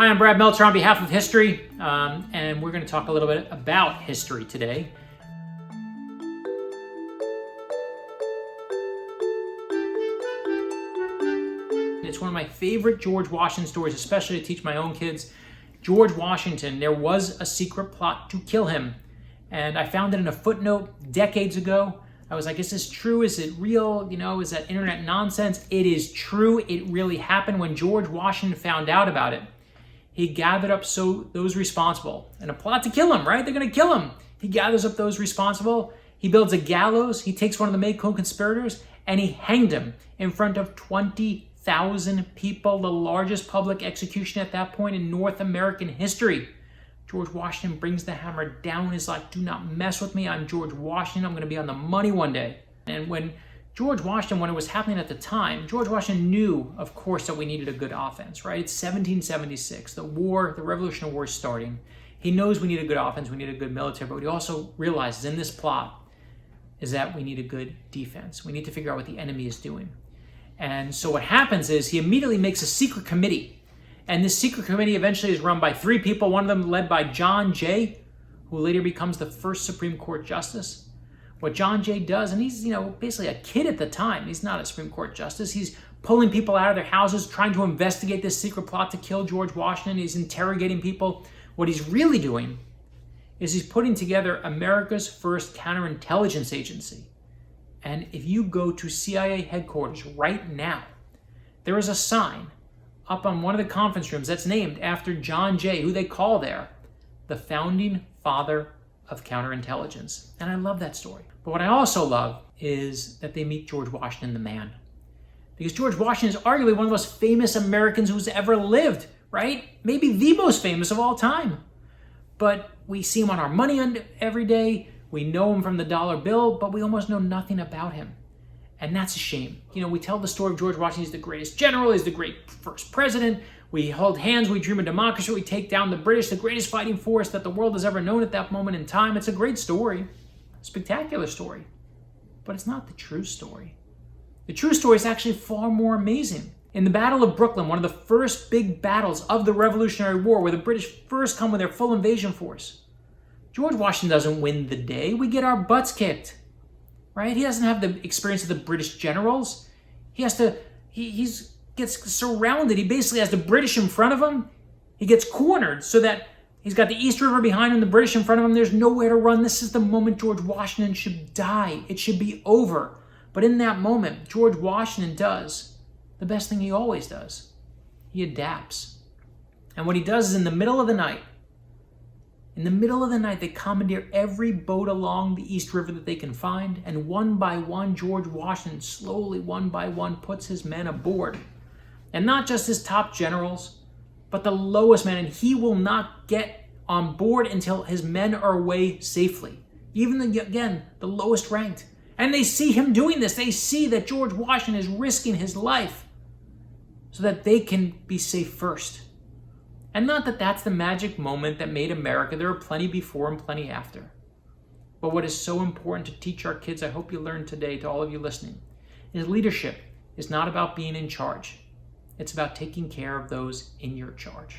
Hi, I'm Brad Meltzer on behalf of History, and we're going to talk a little bit about history today. It's one of my favorite George Washington stories, especially to teach my own kids. George Washington, there was a secret plot to kill him, and I found it in a footnote decades ago. I was like, is this true? Is it real? Is that internet nonsense? It is true. It really happened. When George Washington found out about it, he gathered up those responsible in a plot to kill him, right? They're going to kill him. He gathers up those responsible. He builds a gallows. He takes one of the main co-conspirators and he hanged him in front of 20,000 people, the largest public execution at that point in North American history. George Washington brings the hammer down. He's like, do not mess with me. I'm George Washington. I'm going to be on the money one day. And when George Washington, when it was happening at the time, George Washington knew, of course, that we needed a good offense, right? It's 1776. The Revolutionary War is starting. He knows we need a good offense. We need a good military. But what he also realizes in this plot is that we need a good defense. We need to figure out what the enemy is doing. And so what happens is he immediately makes a secret committee. And this secret committee eventually is run by three people, one of them led by John Jay, who later becomes the first Supreme Court Justice. What John Jay does, and he's basically a kid at the time. He's not a Supreme Court Justice. He's pulling people out of their houses, trying to investigate this secret plot to kill George Washington. He's interrogating people. What he's really doing is he's putting together America's first counterintelligence agency. And if you go to CIA headquarters right now, there is a sign up on one of the conference rooms that's named after John Jay, who they call there the founding father of counterintelligence. And I love that story. But what I also love is that they meet George Washington, the man. Because George Washington is arguably one of the most famous Americans who's ever lived, right? Maybe the most famous of all time. But we see him on our money every day. We know him from the dollar bill, but we almost know nothing about him. And that's a shame. We tell the story of George Washington. He's the greatest general. He's the great first president. We hold hands. We dream of democracy. We take down the British, the greatest fighting force that the world has ever known at that moment in time. It's a great story, a spectacular story, but it's not the true story. The true story is actually far more amazing. In the Battle of Brooklyn, one of the first big battles of the Revolutionary War, where the British first come with their full invasion force, George Washington doesn't win the day. We get our butts kicked. Right? He doesn't have the experience of the British generals. He gets surrounded. He basically has the British in front of him. He gets cornered so that he's got the East River behind him, the British in front of him. There's nowhere to run. This is the moment George Washington should die. It should be over. But in that moment, George Washington does the best thing he always does. He adapts. And what he does is in the middle of the night, they commandeer every boat along the East River that they can find, and one by one, George Washington slowly, one by one, puts his men aboard. And not just his top generals, but the lowest men, and he will not get on board until his men are away safely. Even, the lowest ranked. And they see him doing this. They see that George Washington is risking his life so that they can be safe first. And not that that's the magic moment that made America. There are plenty before and plenty after. But what is so important to teach our kids, I hope you learned today, to all of you listening, is leadership is not about being in charge. It's about taking care of those in your charge.